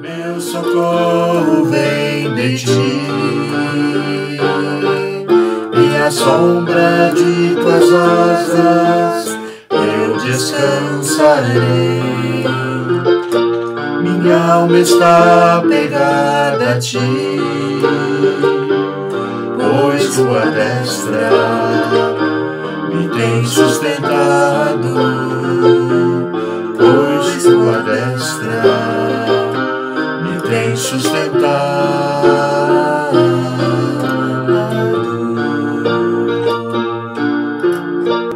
Meu socorro vem de ti, e à sombra de tuas asas eu descansarei. Minha alma está pegada a ti, pois tua destra me tem sustentado, pois tua destra me tem sustentado.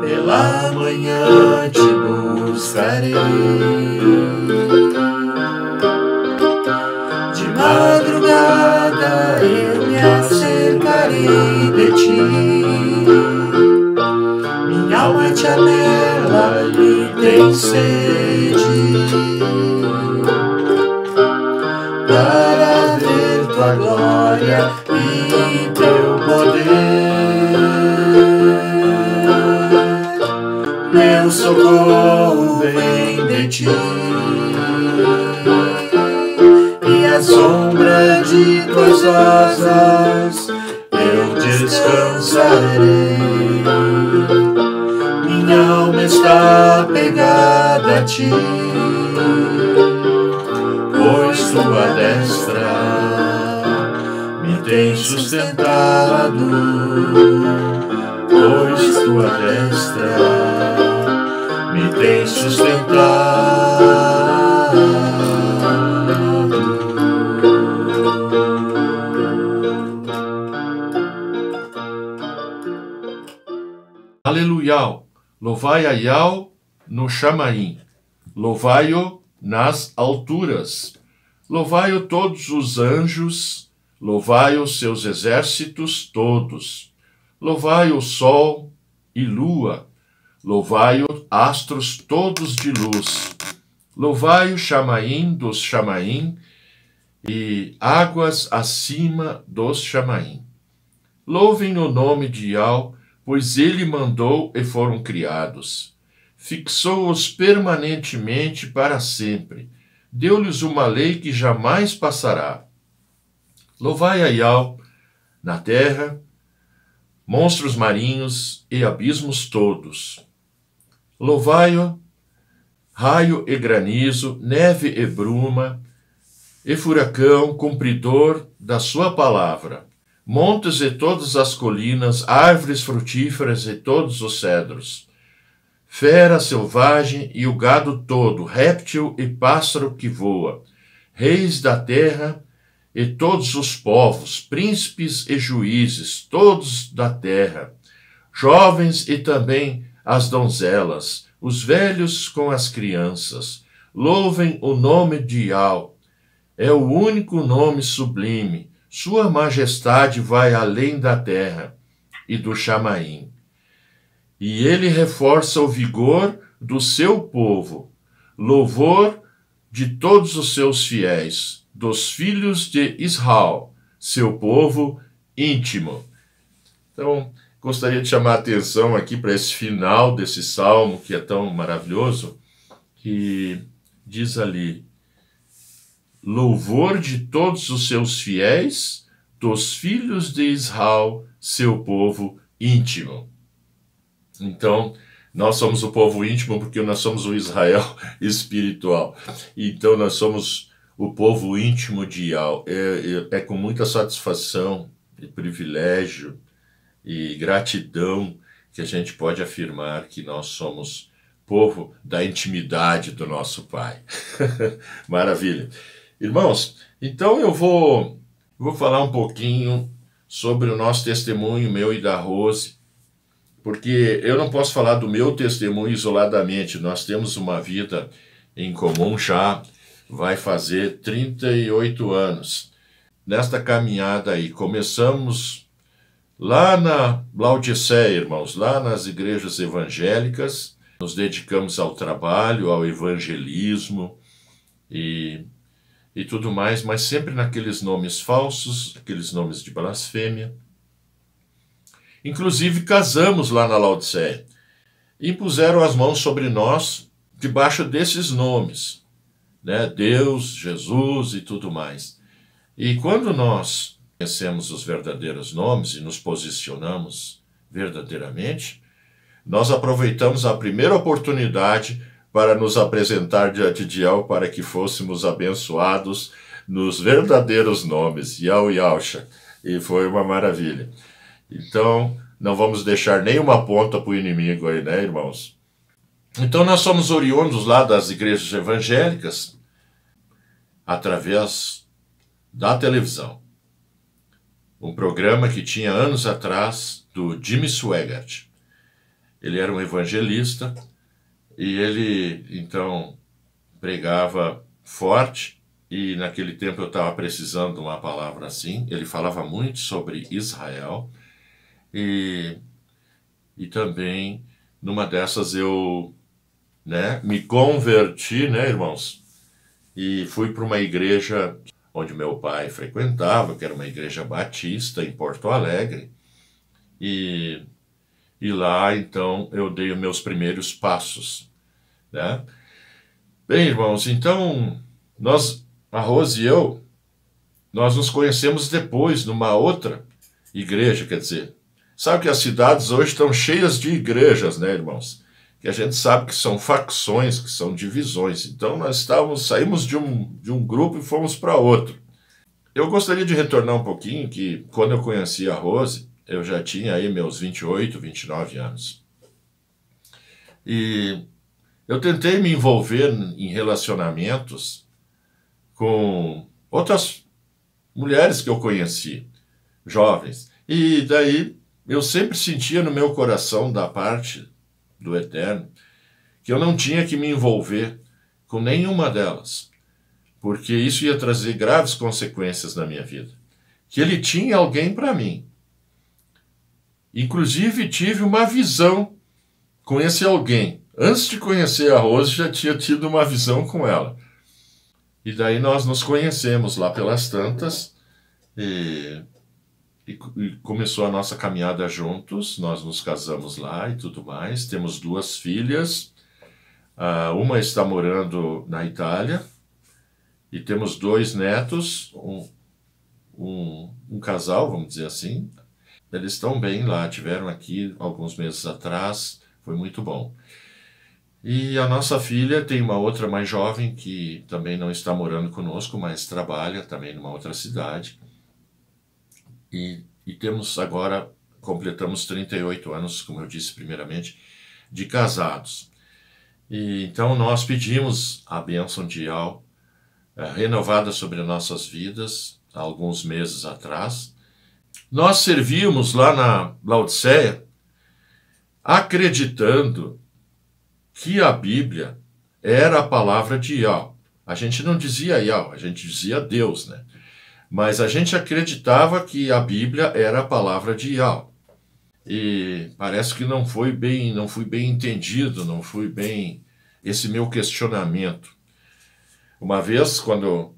Pela manhã te buscarei, de madrugada eu me acercarei de ti. Minha alma te anela e tem sede para ver tua glória e teu poder. Meu socorro vem de ti, e à sombra de tuas asas eu descansarei. Minha alma está pegada a ti, pois tua destra me tem sustentado, pois tua destra me tem sustentado. Aleluia! Louvai a Yahweh no Chamaim, louvai-o nas alturas, louvai-o todos os anjos, louvai os seus exércitos todos, louvai o sol e lua, louvai os astros todos de luz, louvai o Chamaim dos Chamaim e águas acima dos Chamaim. Louvem o nome de Yahweh, pois ele mandou e foram criados. Fixou-os permanentemente para sempre. Deu-lhes uma lei que jamais passará. Louvai a Yahweh na terra, monstros marinhos e abismos todos. Louvai-o, raio e granizo, neve e bruma, e furacão, cumpridor da sua palavra. Montes e todas as colinas, árvores frutíferas e todos os cedros, fera selvagem e o gado todo, réptil e pássaro que voa, reis da terra e todos os povos, príncipes e juízes, todos da terra, jovens e também as donzelas, os velhos com as crianças, louvem o nome de Yahweh. É o único nome sublime. Sua majestade vai além da terra e do Chamaim. E ele reforça o vigor do seu povo, louvor de todos os seus fiéis, dos filhos de Israel, seu povo íntimo. Então, gostaria de chamar a atenção aqui para esse final desse salmo, que é tão maravilhoso, que diz ali: louvor de todos os seus fiéis, dos filhos de Israel, seu povo íntimo. Então, nós somos o povo íntimo porque nós somos o Israel espiritual. Então, nós somos o povo íntimo de Yahweh. É com muita satisfação e privilégio e gratidão que a gente pode afirmar que nós somos povo da intimidade do nosso Pai. Maravilha. Irmãos, então eu vou falar um pouquinho sobre o nosso testemunho, meu e da Rose, porque eu não posso falar do meu testemunho isoladamente. Nós temos uma vida em comum já, vai fazer 38 anos. Nesta caminhada aí, começamos lá na Laodiceia, irmãos, lá nas igrejas evangélicas, nos dedicamos ao trabalho, ao evangelismo e tudo mais, mas sempre naqueles nomes falsos, aqueles nomes de blasfêmia. Inclusive casamos lá na Laodiceia. Impuseram as mãos sobre nós debaixo desses nomes. né? Deus, Jesus e tudo mais. E quando nós conhecemos os verdadeiros nomes e nos posicionamos verdadeiramente, nós aproveitamos a primeira oportunidade para nos apresentar diante de El para que fôssemos abençoados nos verdadeiros nomes, Yau Yausha. E foi uma maravilha. Então, não vamos deixar nenhuma ponta para o inimigo aí, né, irmãos? Então, nós somos oriundos lá das igrejas evangélicas através da televisão. Um programa que tinha anos atrás do Jimmy Swaggart. Ele era um evangelista e ele, então, pregava forte. E naquele tempo eu estava precisando de uma palavra assim. Ele falava muito sobre Israel. E também, numa dessas, eu me converti, né, irmãos? E fui para uma igreja onde meu pai frequentava, que era uma igreja batista em Porto Alegre. E lá, então, eu dei os meus primeiros passos, né? Bem, irmãos, então, a Rose e eu, nós nos conhecemos depois numa outra igreja, quer dizer, sabe que as cidades hoje estão cheias de igrejas, né, irmãos? Que a gente sabe que são facções, que são divisões. Então, nós saímos de um grupo e fomos para outro. Eu gostaria de retornar um pouquinho, que quando eu conheci a Rose, eu já tinha aí meus 28, 29 anos. E eu tentei me envolver em relacionamentos com outras mulheres que eu conheci, jovens. E daí eu sempre sentia no meu coração, da parte do Eterno, que eu não tinha que me envolver com nenhuma delas, porque isso ia trazer graves consequências na minha vida. Que ele tinha alguém para mim. Inclusive tive uma visão com esse alguém. Antes de conhecer a Rose, já tinha tido uma visão com ela. E daí nós nos conhecemos lá pelas tantas e começou a nossa caminhada juntos. Nós nos casamos lá e tudo mais. Temos 2 filhas. Uma está morando na Itália e temos 2 netos, um casal, vamos dizer assim. Eles estão bem lá, tiveram aqui alguns meses atrás, foi muito bom. E a nossa filha tem uma outra mais jovem que também não está morando conosco, mas trabalha também numa outra cidade. E temos agora, completamos 38 anos, como eu disse primeiramente, de casados. E então nós pedimos a bênção de Yau renovada sobre nossas vidas, há alguns meses atrás. Nós servíamos lá na Laodiceia, acreditando que a Bíblia era a palavra de Yau. A gente não dizia Yau, a gente dizia Deus, né? Mas a gente acreditava que a Bíblia era a palavra de Yau. E parece que não fui bem entendido, não fui bem esse meu questionamento. Uma vez, quando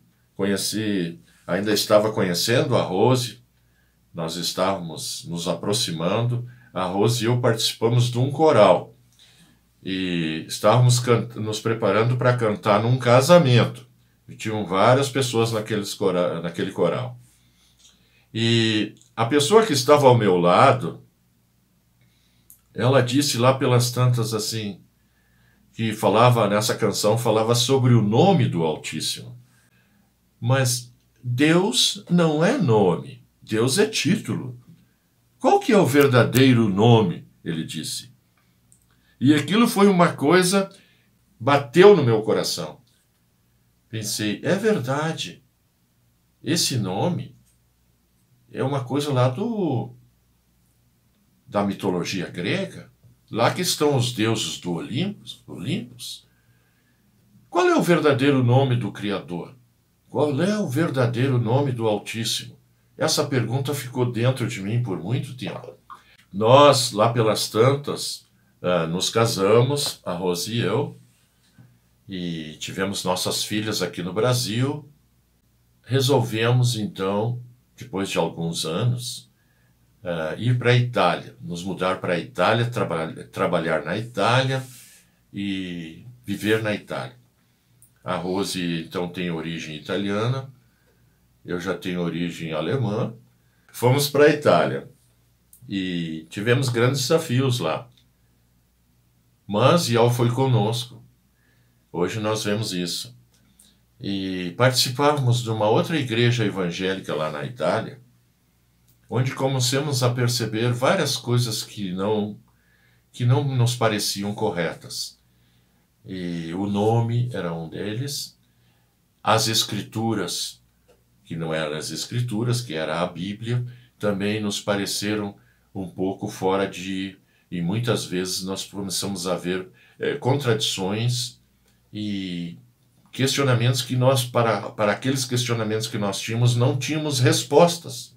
ainda estava conhecendo a Rose, nós estávamos nos aproximando, a Rose e eu participamos de um coral. E estávamos nos preparando para cantar num casamento. E tinham várias pessoas naquele coral. E a pessoa que estava ao meu lado, ela disse lá pelas tantas assim, que nessa canção falava sobre o nome do Altíssimo. Mas Deus não é nome, Deus é título. Qual que é o verdadeiro nome? Ele disse. E aquilo foi uma coisa, bateu no meu coração. Pensei, é verdade, esse nome é uma coisa lá da mitologia grega, lá que estão os deuses do Olympus. Qual é o verdadeiro nome do Criador? Qual é o verdadeiro nome do Altíssimo? Essa pergunta ficou dentro de mim por muito tempo. Nós, lá pelas tantas, nos casamos, a Rose e eu, e tivemos nossas filhas aqui no Brasil. Resolvemos, então, depois de alguns anos, ir para a Itália, nos mudar para a Itália, trabalhar na Itália e viver na Itália. A Rose, então, tem origem italiana, eu já tenho origem alemã. Fomos para a Itália e tivemos grandes desafios lá. Mas Ial foi conosco. Hoje nós vemos isso. E participávamos de uma outra igreja evangélica lá na Itália, onde começamos a perceber várias coisas que não nos pareciam corretas. E o nome era um deles, as escrituras, que não eram as escrituras, que era a Bíblia, também nos pareceram um pouco fora de... E muitas vezes nós começamos a ver contradições e questionamentos que nós, para aqueles questionamentos que nós tínhamos, não tínhamos respostas.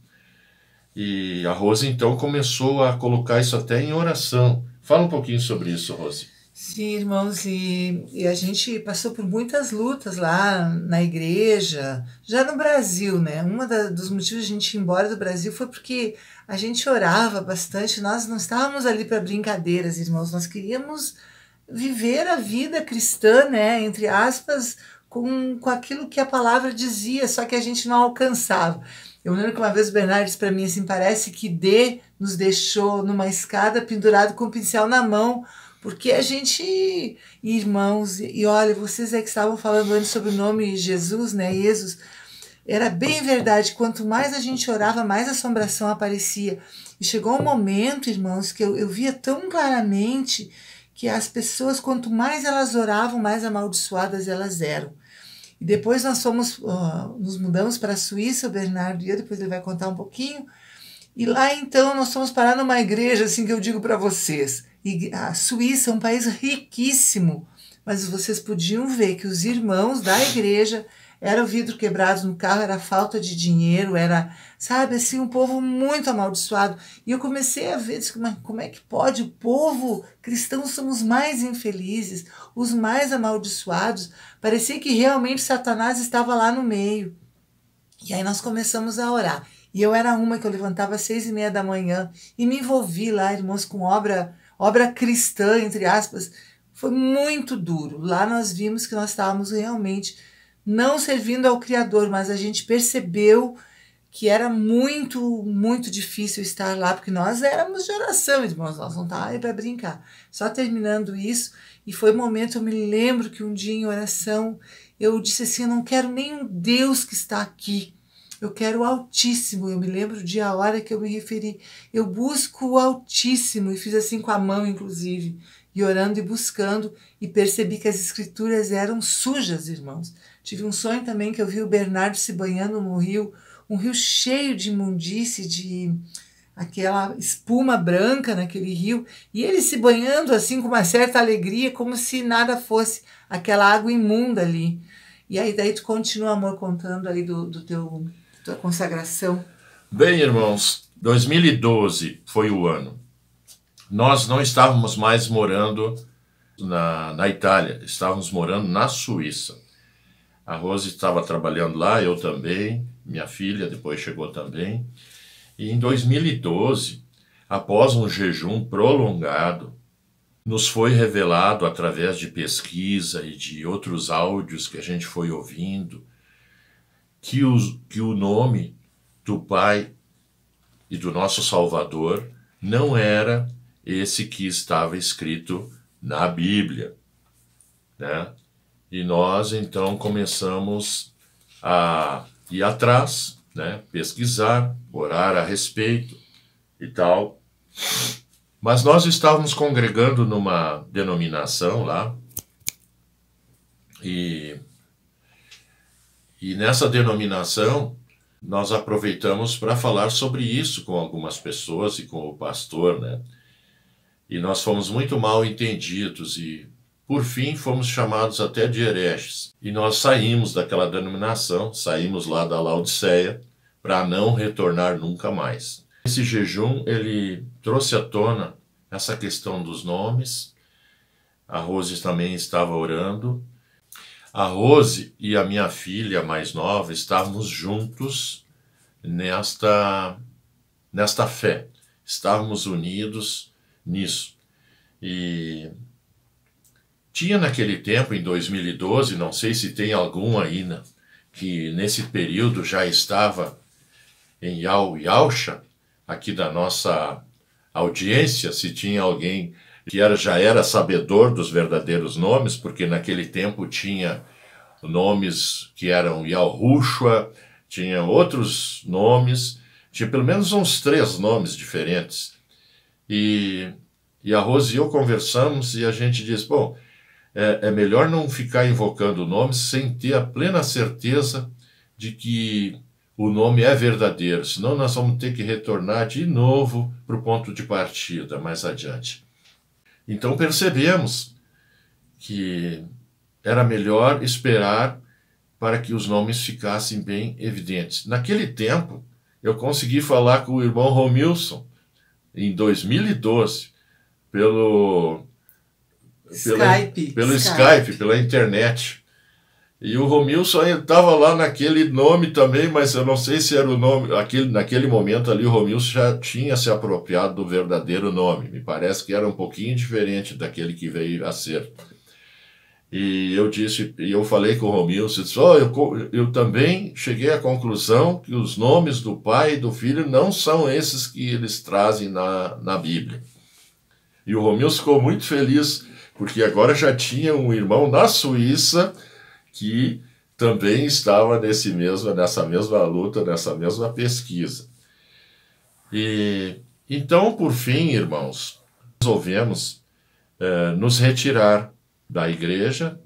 E a Rose, então, começou a colocar isso até em oração. Fala um pouquinho sobre isso, Rose. Sim, irmãos, e a gente passou por muitas lutas lá na igreja, já no Brasil, né? Dos motivos de a gente ir embora do Brasil foi porque a gente orava bastante, nós não estávamos ali para brincadeiras, irmãos, nós queríamos viver a vida cristã, né? Entre aspas, com aquilo que a palavra dizia, só que a gente não alcançava. Eu lembro que uma vez o Bernardo disse para mim assim, parece que D nos deixou numa escada pendurado com o pincel na mão, porque a gente, irmãos, e olha, vocês é que estavam falando antes sobre o nome Jesus, né, Jesus, era bem verdade, quanto mais a gente orava, mais assombração aparecia. E chegou um momento, irmãos, que eu via tão claramente que as pessoas, quanto mais elas oravam, mais amaldiçoadas elas eram. E depois nós nos mudamos para a Suíça, o Bernardo e eu, depois ele vai contar um pouquinho, e lá então nós fomos parar numa igreja, assim que eu digo para vocês, e a Suíça é um país riquíssimo, mas vocês podiam ver que os irmãos da igreja era o vidro quebrado no carro, era falta de dinheiro, era, sabe, assim, um povo muito amaldiçoado. E eu comecei a ver, disse, como é que pode? O povo cristão somos mais infelizes, os mais amaldiçoados. Parecia que realmente Satanás estava lá no meio. E aí nós começamos a orar. E eu era uma que eu levantava às 6:30 da manhã e me envolvi lá, irmãos, com obra cristã, entre aspas. Foi muito duro. Lá nós vimos que nós estávamos realmente não servindo ao Criador, mas a gente percebeu que era muito, muito difícil estar lá, porque nós éramos de oração, irmãos, nós não estávamos aí para brincar. Só terminando isso, e foi um momento, eu me lembro que um dia em oração, eu disse assim, eu não quero nem um Deus que está aqui, eu quero o Altíssimo. Eu me lembro o dia, a hora que eu me referi, eu busco o Altíssimo, e fiz assim com a mão, inclusive, e orando e buscando, e percebi que as escrituras eram sujas, irmãos. Tive um sonho também que eu vi o Bernardo se banhando no rio, um rio cheio de imundície, de aquela espuma branca naquele rio, e ele se banhando assim com uma certa alegria, como se nada fosse aquela água imunda ali. E aí daí tu continua, amor, contando aí tua consagração. Bem, irmãos, 2012 foi o ano. Nós não estávamos mais morando na Itália, estávamos morando na Suíça. A Rose estava trabalhando lá, eu também, minha filha depois chegou também. E em 2012, após um jejum prolongado, nos foi revelado através de pesquisa e de outros áudios que a gente foi ouvindo, que o nome do Pai e do nosso Salvador não era esse que estava escrito na Bíblia, né? E nós então começamos a ir atrás, né? Pesquisar, orar a respeito e tal. Mas nós estávamos congregando numa denominação lá, e nessa denominação nós aproveitamos para falar sobre isso com algumas pessoas e com o pastor, né? E nós fomos muito mal entendidos e, por fim, fomos chamados até de hereges. E nós saímos daquela denominação, saímos lá da Laodiceia, para não retornar nunca mais. Esse jejum, ele trouxe à tona essa questão dos nomes. A Rose também estava orando. A Rose e a minha filha mais nova estávamos juntos nesta fé. Estávamos unidos nisso. E Tinha naquele tempo, em 2012, não sei se tem algum aí, né, que nesse período já estava em Yausha, aqui da nossa audiência, se tinha alguém que já era sabedor dos verdadeiros nomes, porque naquele tempo tinha nomes que eram Yahushua, tinha outros nomes, tinha pelo menos uns 3 nomes diferentes. E a Rose e eu conversamos e a gente disse, bom, é melhor não ficar invocando nomes sem ter a plena certeza de que o nome é verdadeiro, senão nós vamos ter que retornar de novo para o ponto de partida mais adiante. Então percebemos que era melhor esperar para que os nomes ficassem bem evidentes. Naquele tempo, eu consegui falar com o irmão Romilson, em 2012, pelo Skype, pela internet. E o Romilson estava lá naquele nome também, mas eu não sei se era o nome, naquele momento ali o Romilson já tinha se apropriado do verdadeiro nome. Me parece que era um pouquinho diferente daquele que veio a ser. E eu falei com o Romilson, disse, eu também cheguei à conclusão que os nomes do pai e do filho não são esses que eles trazem na Bíblia. E o Romilson ficou muito feliz, porque agora já tinha um irmão na Suíça que também estava nessa mesma luta, nessa mesma pesquisa. E então, por fim, irmãos, resolvemos nos retirar da igreja,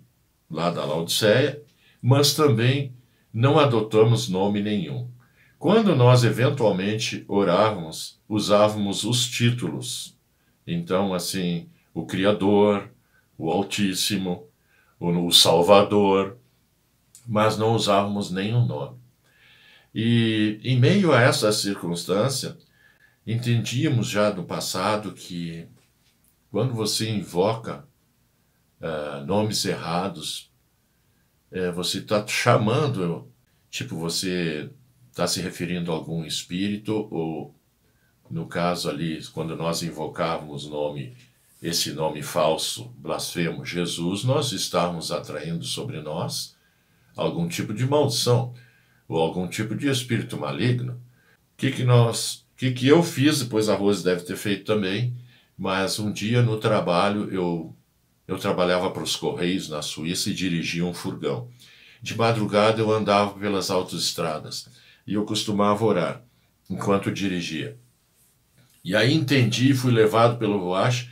lá da Laodiceia, mas também não adotamos nome nenhum. Quando nós eventualmente orávamos, usávamos os títulos. Então, assim, o Criador, o Altíssimo, o Salvador, mas não usávamos nenhum nome. E em meio a essa circunstância, entendíamos já no passado que quando você invoca nomes errados, você está chamando, tipo, você está se referindo a algum espírito, ou no caso ali, quando nós invocávamos esse nome falso, blasfemo, Jesus, nós estávamos atraindo sobre nós algum tipo de maldição, ou algum tipo de espírito maligno. O que eu fiz, depois a Rose deve ter feito também, mas um dia no trabalho eu trabalhava para os Correios na Suíça e dirigia um furgão. De madrugada eu andava pelas autoestradas e eu costumava orar enquanto dirigia. E aí entendi e fui levado pelo Ruach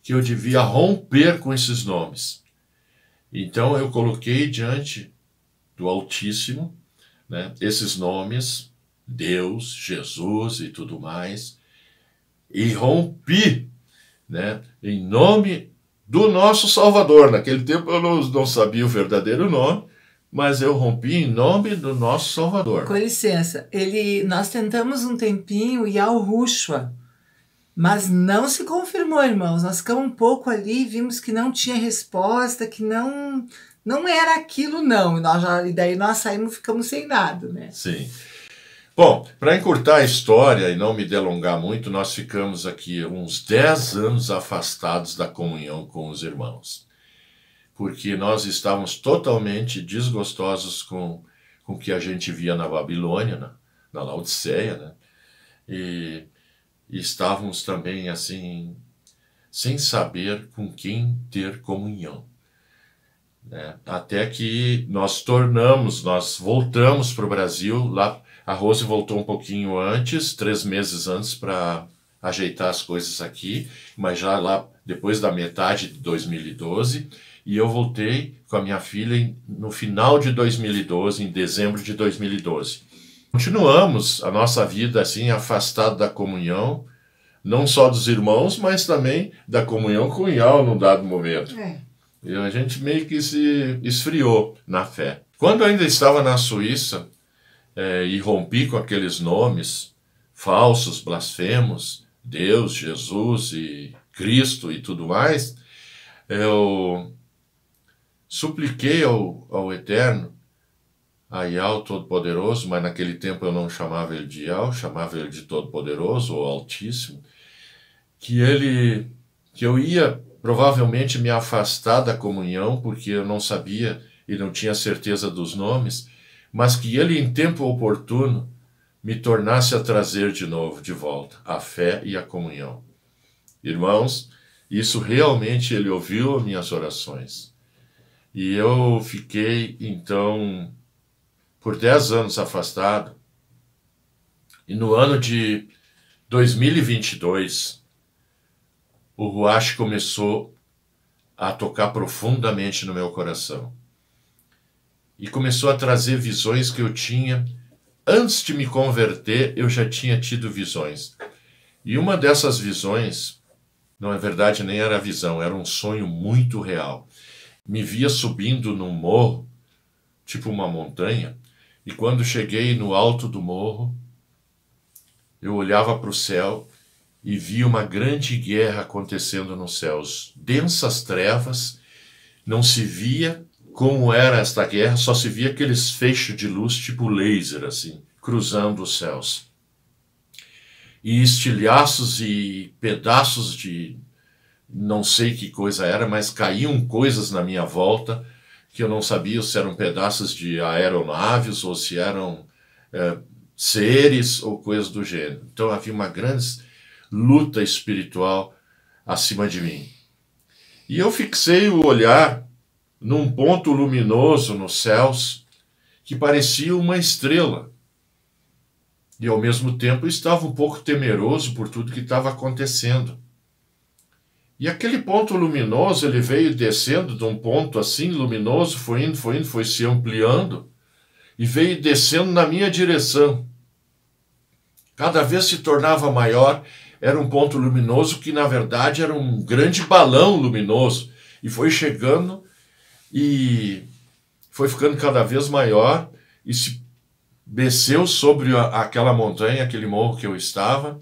que eu devia romper com esses nomes. Então eu coloquei diante do Altíssimo, né, esses nomes, Deus, Jesus e tudo mais, e rompi, né, em nome do nosso Salvador. Naquele tempo eu não sabia o verdadeiro nome, mas eu rompi em nome do nosso Salvador. Com licença, nós tentamos um tempinho Yahushua, mas não se confirmou, irmãos. Nós ficamos um pouco ali, vimos que não tinha resposta, que não era aquilo não. E daí nós saímos, ficamos sem nada, né? Sim. Bom, para encurtar a história e não me delongar muito, nós ficamos aqui uns 10 anos afastados da comunhão com os irmãos. Porque nós estávamos totalmente desgostosos com o que a gente via na Babilônia, na Laodiceia, né? E estávamos também assim, sem saber com quem ter comunhão. Né? Até que nós voltamos para o Brasil, lá a Rose voltou um pouquinho antes, 3 meses antes, para ajeitar as coisas aqui, mas já lá depois da metade de 2012, e eu voltei com a minha filha no final de 2012, em dezembro de 2012. Continuamos a nossa vida assim, afastado da comunhão, não só dos irmãos, mas também da comunhão com o Yao num dado momento. E a gente meio que se esfriou na fé. Quando eu ainda estava na Suíça e rompi com aqueles nomes falsos, blasfemos, Deus, Jesus e Cristo e tudo mais, eu supliquei ao Eterno, a Yao Todo-Poderoso, mas naquele tempo eu não chamava ele de Yao, chamava ele de Todo-Poderoso ou Altíssimo, que eu ia provavelmente me afastar da comunhão, porque eu não sabia e não tinha certeza dos nomes, mas que ele, em tempo oportuno, me tornasse a trazer de novo, de volta, a fé e a comunhão. Irmãos, isso realmente ele ouviu as minhas orações. E eu fiquei, então, por 10 anos afastado. E no ano de 2022, o Ruach começou a tocar profundamente no meu coração. E começou a trazer visões que eu tinha. Antes de me converter, eu já tinha tido visões. E uma dessas visões, não é verdade, nem era visão, era um sonho muito real. Me via subindo num morro, tipo uma montanha, e quando cheguei no alto do morro, eu olhava para o céu e via uma grande guerra acontecendo nos céus. Densas trevas, não se via como era esta guerra, só se via aqueles feixes de luz tipo laser, assim, cruzando os céus. E estilhaços e pedaços de não sei que coisa era, mas caíam coisas na minha volta que eu não sabia se eram pedaços de aeronaves ou se eram seres ou coisas do gênero. Então havia uma grande luta espiritual acima de mim. E eu fixei o olhar num ponto luminoso nos céus que parecia uma estrela. E ao mesmo tempo estava um pouco temeroso por tudo que estava acontecendo. E aquele ponto luminoso, ele veio descendo de um ponto assim luminoso, foi indo, foi se ampliando e veio descendo na minha direção. Cada vez se tornava maior, era um ponto luminoso que na verdade era um grande balão luminoso e foi chegando e foi ficando cada vez maior e se desceu sobre aquela montanha, aquele morro que eu estava,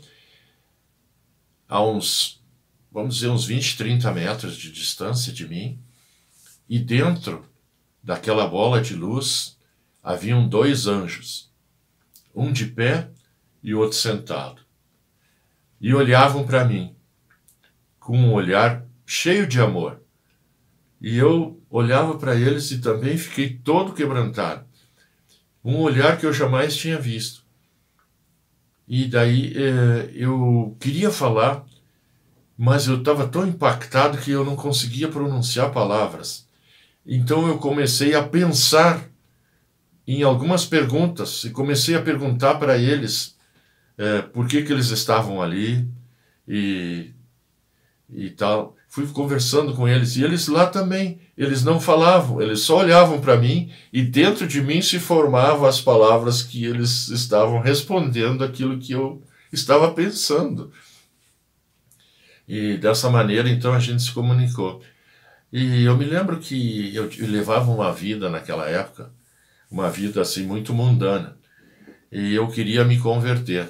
a uns, vamos dizer, uns 20, 30 metros de distância de mim, e dentro daquela bola de luz haviam 2 anjos, um de pé e o outro sentado, e olhavam para mim com um olhar cheio de amor. E eu olhava para eles e também fiquei todo quebrantado. Um olhar que eu jamais tinha visto. E daí eu queria falar, mas eu estava tão impactado que eu não conseguia pronunciar palavras. Então eu comecei a pensar em algumas perguntas e comecei a perguntar para eles por que eles estavam ali e tal. Fui conversando com eles e eles lá também, eles não falavam, eles só olhavam para mim e dentro de mim se formavam as palavras que eles estavam respondendo aquilo que eu estava pensando. E dessa maneira, então, a gente se comunicou. E eu me lembro que eu levava uma vida naquela época, uma vida assim muito mundana, e eu queria me converter.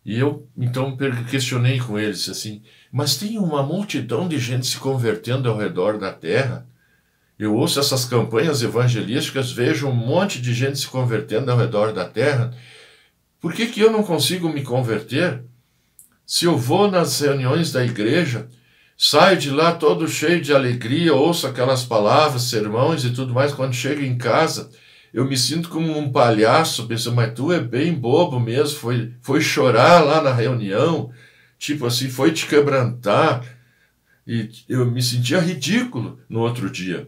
E eu, então, questionei com eles assim, mas tem uma multidão de gente se convertendo ao redor da terra. Eu ouço essas campanhas evangelísticas, vejo um monte de gente se convertendo ao redor da terra. Por que eu não consigo me converter? Se eu vou nas reuniões da igreja, saio de lá todo cheio de alegria, ouço aquelas palavras, sermões e tudo mais, quando chego em casa, eu me sinto como um palhaço, penso, mas tu é bem bobo mesmo, foi chorar lá na reunião, tipo assim, foi te quebrantar, e eu me sentia ridículo no outro dia.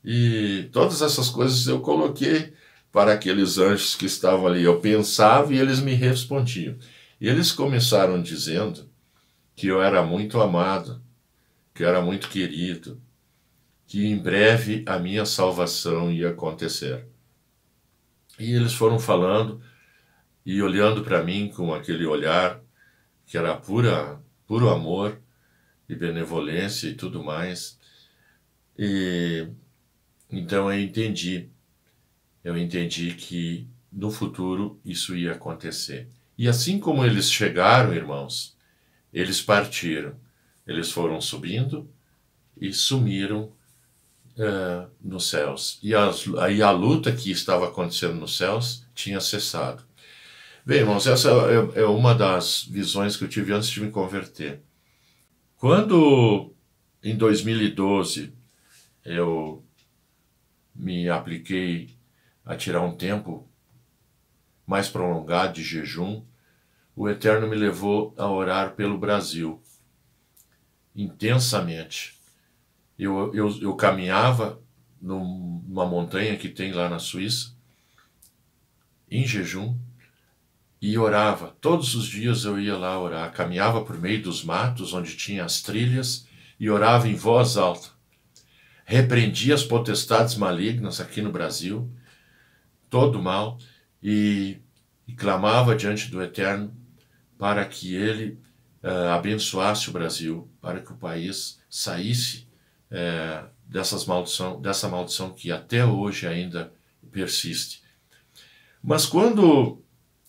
E todas essas coisas eu coloquei para aqueles anjos que estavam ali, eu pensava e eles me respondiam. E eles começaram dizendo que eu era muito amado, que eu era muito querido, que em breve a minha salvação ia acontecer. E eles foram falando e olhando para mim com aquele olhar que era puro amor e benevolência e tudo mais. E então eu entendi que no futuro isso ia acontecer. E assim como eles chegaram, irmãos, eles partiram. Eles foram subindo e sumiram nos céus. E aí a luta que estava acontecendo nos céus tinha cessado. Bem, irmãos, essa é uma das visões que eu tive antes de me converter. Quando em 2012, eu me apliquei a tirar um tempo mais prolongado de jejum. O Eterno me levou a orar pelo Brasil, intensamente. Eu caminhava numa montanha que tem lá na Suíça, em jejum, e orava. Todos os dias eu ia lá orar, caminhava por meio dos matos, onde tinha as trilhas, e orava em voz alta. Repreendia as potestades malignas aqui no Brasil, todo o mal, e clamava diante do Eterno para que Ele abençoasse o Brasil, para que o país saísse dessa maldição que até hoje ainda persiste. Mas quando,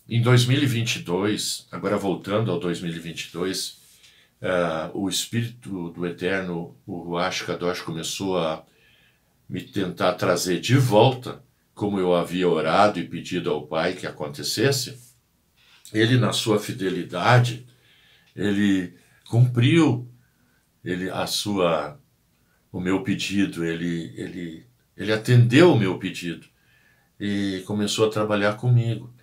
em 2022, agora voltando ao 2022, o Espírito do Eterno, o Ruach Kadosh, começou a me tentar trazer de volta, como eu havia orado e pedido ao Pai que acontecesse, Ele, na sua fidelidade, Ele cumpriu o meu pedido, ele atendeu o meu pedido e começou a trabalhar comigo.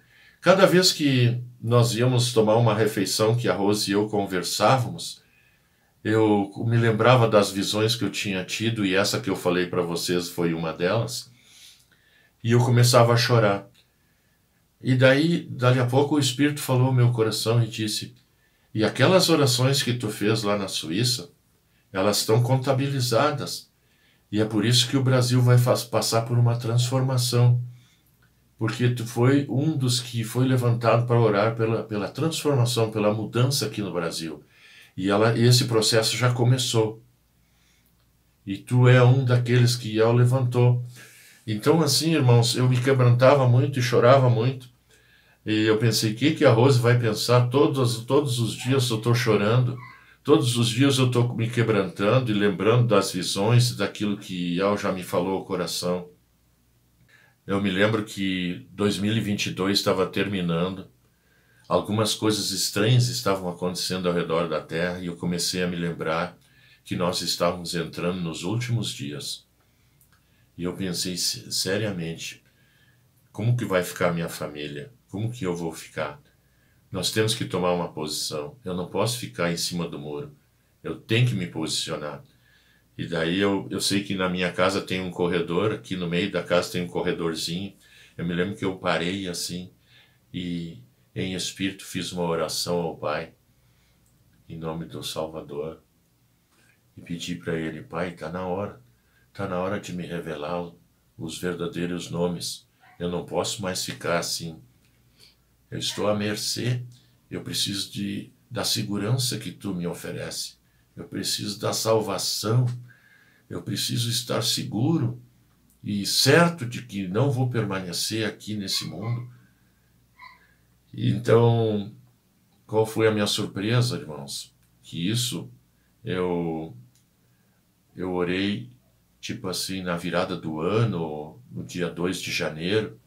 Cada vez que nós íamos tomar uma refeição, que a Rose e eu conversávamos, eu me lembrava das visões que eu tinha tido, e essa que eu falei para vocês foi uma delas, e eu começava a chorar. E daí, dali a pouco, o Espírito falou ao meu coração e disse: e aquelas orações que tu fez lá na Suíça, elas estão contabilizadas. E é por isso que o Brasil vai passar por uma transformação. Porque tu foi um dos que foi levantado para orar pela transformação, pela mudança aqui no Brasil. E esse processo já começou. E tu é um daqueles que o levantou. Então, assim, irmãos, eu me quebrantava muito e chorava muito. E eu pensei, o que a Rose vai pensar? Todos os dias eu estou chorando, todos os dias eu estou me quebrantando e lembrando das visões, daquilo que El já me falou ao coração. Eu me lembro que 2022 estava terminando, algumas coisas estranhas estavam acontecendo ao redor da Terra e eu comecei a me lembrar que nós estávamos entrando nos últimos dias. E eu pensei seriamente, como que vai ficar a minha família? Como que eu vou ficar? Nós temos que tomar uma posição. Eu não posso ficar em cima do muro. Eu tenho que me posicionar. E daí eu sei que na minha casa tem um corredor, aqui no meio da casa tem um corredorzinho. Eu me lembro que eu parei assim e em espírito fiz uma oração ao Pai, em nome do Salvador, e pedi para Ele: Pai, está na hora de me revelar os verdadeiros nomes. Eu não posso mais ficar assim. Eu estou à mercê, eu preciso da segurança que tu me oferece, eu preciso da salvação, eu preciso estar seguro e certo de que não vou permanecer aqui nesse mundo. Então, qual foi a minha surpresa, irmãos? Que isso, eu orei, tipo assim, na virada do ano, no dia 2 de janeiro,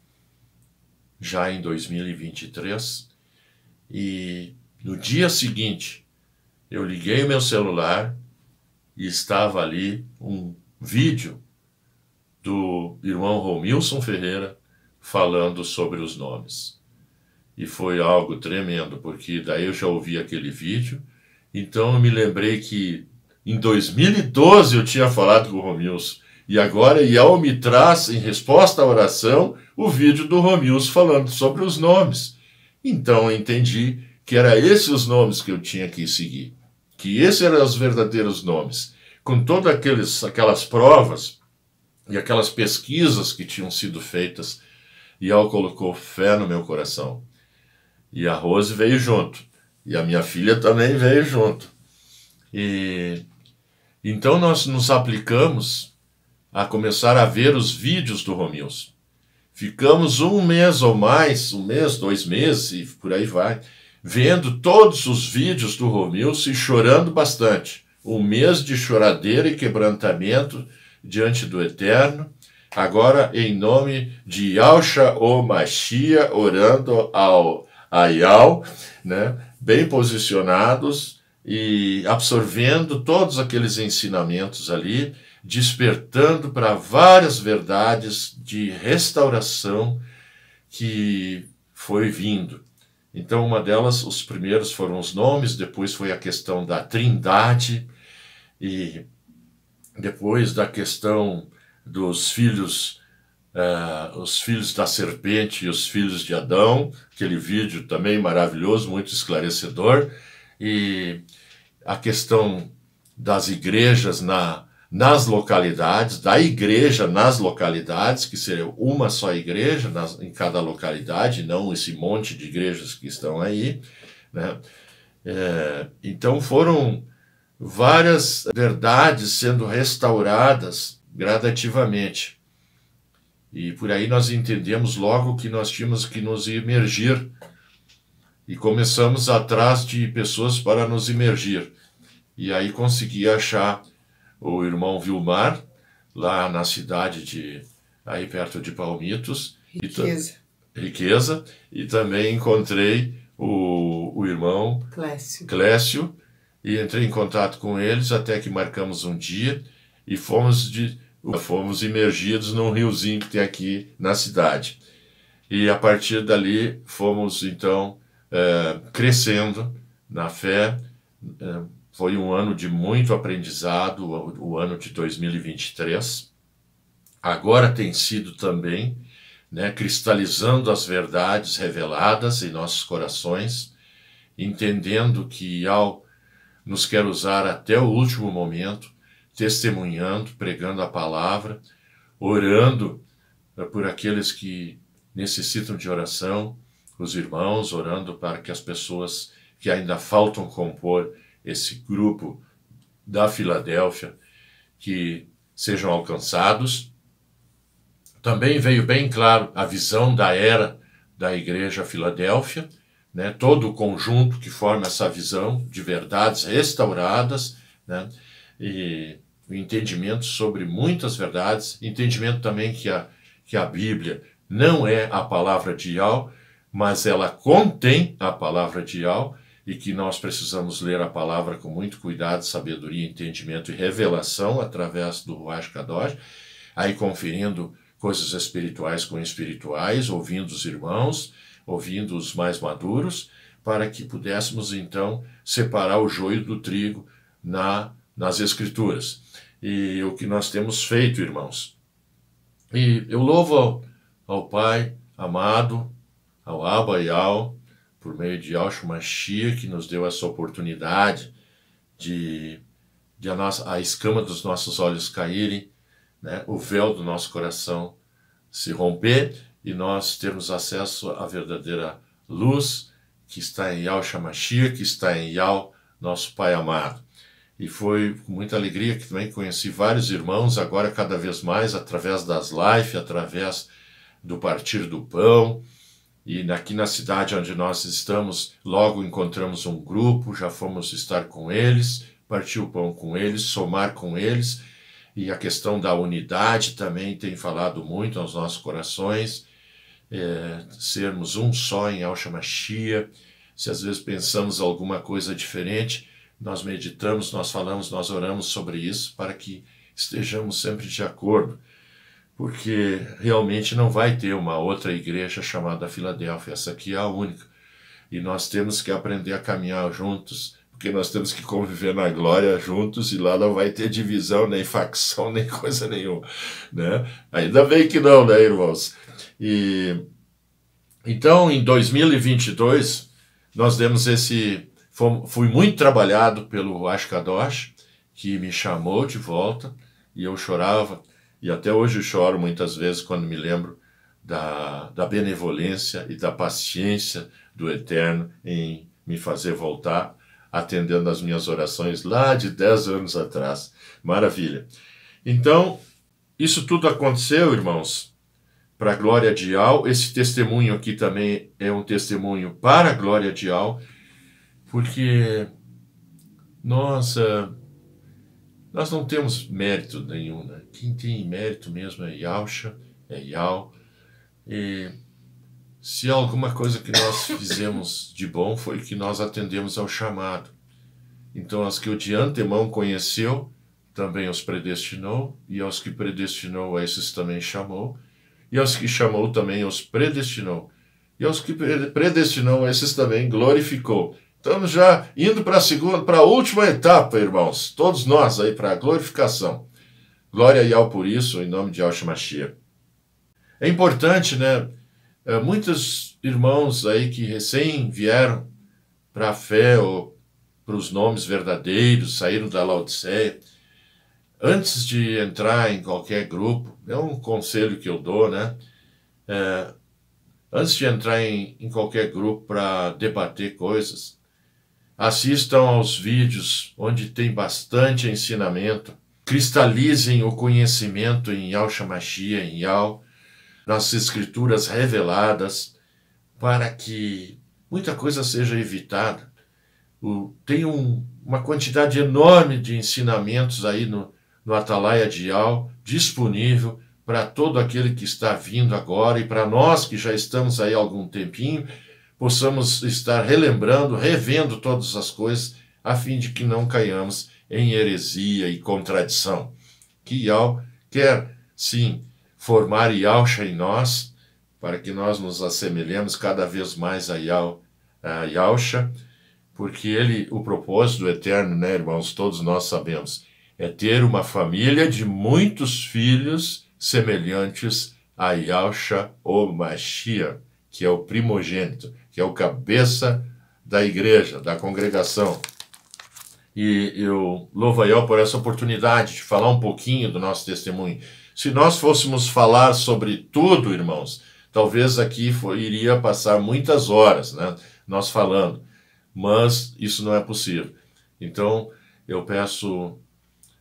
já em 2023, e no dia seguinte eu liguei o meu celular e estava ali um vídeo do irmão Romilson Ferreira falando sobre os nomes. E foi algo tremendo, porque daí eu já ouvi aquele vídeo, então eu me lembrei que em 2012 eu tinha falado com o Romilson, e agora Ial me traz, em resposta à oração, o vídeo do Romilson falando sobre os nomes. Então eu entendi que era esses os nomes que eu tinha que seguir, que esses eram os verdadeiros nomes, com todas aquelas provas e aquelas pesquisas que tinham sido feitas. Ial colocou fé no meu coração. E a Rose veio junto, e a minha filha também veio junto. E então nós nos aplicamos a começar a ver os vídeos do Romilson. Ficamos um mês ou mais, 1 mês, 2 meses e por aí vai, vendo todos os vídeos do Romilson e chorando bastante. 1 mês de choradeira e quebrantamento diante do Eterno. Agora, em nome de Yahshua o Mashiach, orando a Yahweh, né? Bem posicionados, e absorvendo todos aqueles ensinamentos ali, despertando para várias verdades de restauração que foi vindo. Então, uma delas, os primeiros foram os nomes, depois foi a questão da Trindade, e depois da questão dos filhos, os filhos da serpente e os filhos de Adão, aquele vídeo também maravilhoso, muito esclarecedor, e a questão das igrejas nas localidades, da igreja nas localidades, que seria uma só igreja em cada localidade, não esse monte de igrejas que estão aí, né? Então foram várias verdades sendo restauradas gradativamente. E por aí nós entendemos logo que nós tínhamos que nos imergir. E começamos atrás de pessoas para nos imergir. E aí consegui achar o irmão Vilmar, lá na cidade aí perto de Palmitos. Riqueza. E também encontrei o irmão Clécio, e entrei em contato com eles até que marcamos um dia e fomos imergidos num riozinho que tem aqui na cidade. E a partir dali fomos então crescendo na fé. Foi um ano de muito aprendizado, o ano de 2023. Agora tem sido também, né, cristalizando as verdades reveladas em nossos corações, entendendo que nos quer usar até o último momento, testemunhando, pregando a palavra, orando por aqueles que necessitam de oração, os irmãos, orando para que as pessoas que ainda faltam compor esse grupo da Filadélfia, que sejam alcançados. Também veio bem claro a visão da era da Igreja Filadélfia, né? Todo o conjunto que forma essa visão de verdades restauradas, né? E o entendimento sobre muitas verdades, entendimento também que a Bíblia não é a palavra de Yahweh, mas ela contém a palavra de Yahweh, e que nós precisamos ler a palavra com muito cuidado, sabedoria, entendimento e revelação através do Ruach Kadosh, aí conferindo coisas espirituais com espirituais, ouvindo os irmãos, ouvindo os mais maduros, para que pudéssemos então separar o joio do trigo nas Escrituras. E o que nós temos feito, irmãos. E eu louvo ao Pai amado, ao Abba Yahweh, por meio de Yahshua Mashiach, que nos deu essa oportunidade de a escama dos nossos olhos caírem, né, o véu do nosso coração se romper e nós termos acesso à verdadeira luz que está em Yahshua Mashiach, que está em Yahweh, nosso Pai amado. E foi com muita alegria que também conheci vários irmãos, agora cada vez mais, através das lives, através do partir do pão. E aqui na cidade onde nós estamos, logo encontramos um grupo, já fomos estar com eles, partir o pão com eles, somar com eles. E a questão da unidade também tem falado muito aos nossos corações, sermos um só em Yahshua Mashiach. Se às vezes pensamos alguma coisa diferente, nós meditamos, nós falamos, nós oramos sobre isso para que estejamos sempre de acordo. Porque realmente não vai ter uma outra igreja chamada Filadélfia, essa aqui é a única. E nós temos que aprender a caminhar juntos, porque nós temos que conviver na glória juntos, e lá não vai ter divisão, nem facção, nem coisa nenhuma, né? Ainda bem que não, né, irmãos? Então, em 2022, nós demos fui muito trabalhado pelo Ruach Kadosh, que me chamou de volta, e eu chorava. E até hoje eu choro muitas vezes quando me lembro da benevolência e da paciência do Eterno em me fazer voltar, atendendo as minhas orações lá de 10 anos atrás. Maravilha. Então, isso tudo aconteceu, irmãos, para a glória de Yahweh. Esse testemunho aqui também é um testemunho para a glória de Yahweh, porque nós não temos mérito nenhum, né? Quem tem mérito mesmo é Yahshua, é Yahweh. E se alguma coisa que nós fizemos de bom foi que nós atendemos ao chamado. Então, aos que o de antemão conheceu, também os predestinou, e aos que predestinou, a esses também chamou, e aos que chamou também os predestinou, e aos que predestinou, a esses também glorificou. Estamos já indo para a última etapa, irmãos, todos nós aí para a glorificação. Glória a Yahweh por isso, em nome de Yahshua Mashiach. É importante, né? Muitos irmãos aí que recém vieram para a fé ou para os nomes verdadeiros, saíram da Laodiceia, antes de entrar em qualquer grupo, é um conselho que eu dou, né? Antes de entrar em qualquer grupo para debater coisas, assistam aos vídeos onde tem bastante ensinamento, cristalizem o conhecimento em Yahshua Mashiach, em Yahweh, nas escrituras reveladas, para que muita coisa seja evitada. Tem uma quantidade enorme de ensinamentos aí no Atalaia de Yahweh, disponível para todo aquele que está vindo agora e para nós que já estamos aí há algum tempinho, possamos estar relembrando, revendo todas as coisas, a fim de que não caiamos em heresia e contradição. Que Yahweh quer, sim, formar Yahshua em nós, para que nós nos assemelhemos cada vez mais a Yahshua, porque o propósito do Eterno, né, irmãos, todos nós sabemos, é ter uma família de muitos filhos semelhantes a Yahshua, o Mashiach, que é o primogênito, que é o cabeça da igreja, da congregação. E eu louvo a Yahweh por essa oportunidade de falar um pouquinho do nosso testemunho. Se nós fôssemos falar sobre tudo, irmãos, talvez aqui iria passar muitas horas, né, nós falando, mas isso não é possível. Então, eu peço,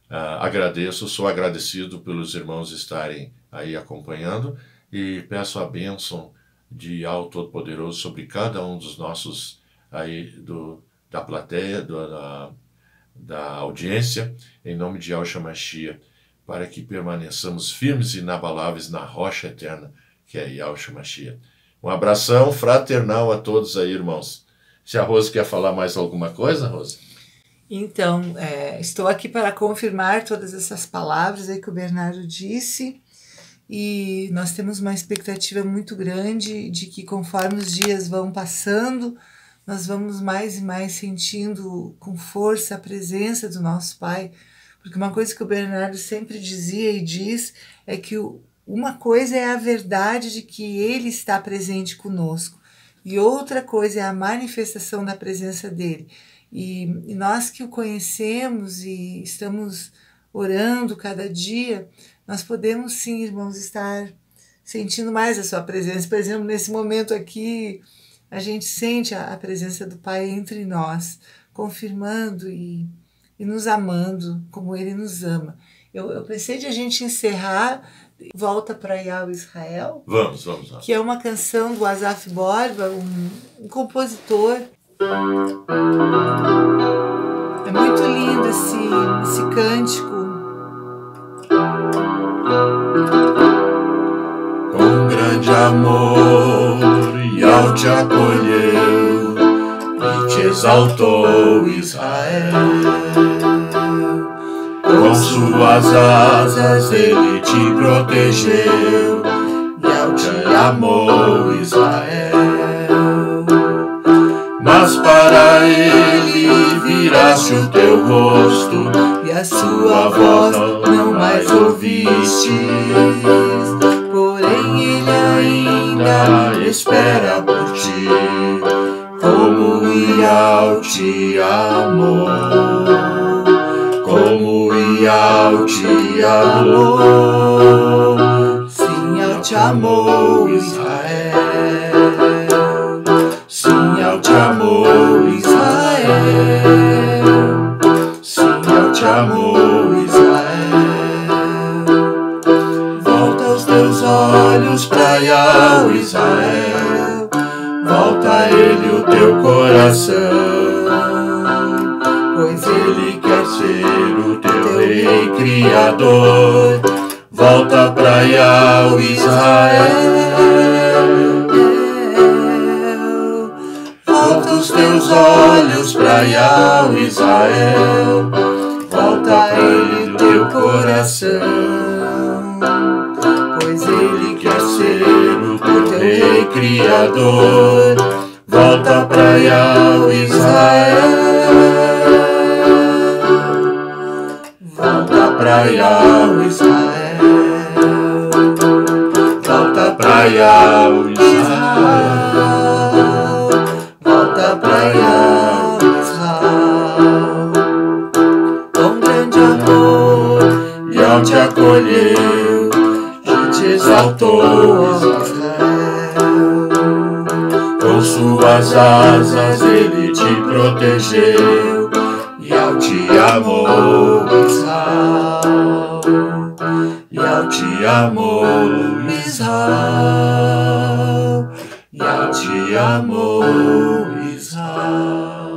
agradeço, sou agradecido pelos irmãos estarem aí acompanhando e peço a bênção de Yahweh Todo-Poderoso sobre cada um dos nossos aí da plateia, da audiência, em nome de Yahshua Mashiach, para que permaneçamos firmes e inabaláveis na rocha eterna, que é Yahshua Mashiach. Um abração fraternal a todos aí, irmãos. Se a Rose quer falar mais alguma coisa, Rose? Então, estou aqui para confirmar todas essas palavras aí que o Bernardo disse, e nós temos uma expectativa muito grande de que conforme os dias vão passando, nós vamos mais e mais sentindo com força a presença do nosso Pai, porque uma coisa que o Bernardo sempre dizia e diz é que uma coisa é a verdade de que Ele está presente conosco, e outra coisa é a manifestação da presença dEle. E nós que o conhecemos e estamos orando cada dia, nós podemos sim, irmãos, estar sentindo mais a sua presença. Por exemplo, nesse momento aqui, a gente sente a presença do Pai entre nós, confirmando e nos amando como Ele nos ama. Eu pensei de a gente encerrar, volta para Yahweh Israel. Vamos. Que é uma canção do Asaf Borba, um compositor. É muito lindo esse cântico. Com grande amor, Yahweh te acolheu e te exaltou, Israel. Com suas asas ele te protegeu, Yahweh te amou, Israel. Mas para ele viraste o teu rosto E a sua voz não mais ouvistes, porém ele ainda espera por ti, como Yahweh te amou, como Yahweh te amou. Sim, Yahweh te amou, Israel. Sim, Yahweh te amou, Israel. Sim, Yahweh te amou, Israel. Volta os teus olhos para Yahweh, Israel. Volta a ele o teu coração, pois ele quer ser o teu rei criador. Volta para Yahweh, Israel. Volta os teus olhos pra Yahweh, Israel, volta pra ele teu coração, pois ele quer ser o teu rei criador. Volta pra Yahweh, Israel, volta pra Yahweh, Israel, volta pra Yahweh, Israel, volta pra Yahweh, Israel. Com grande amor, Yahweh te acolheu, te exaltou, Israel. com suas asas ele te protegeu, Yahweh te amou, Israel, Yahweh te amou, Israel, Yahweh te amou, Israel.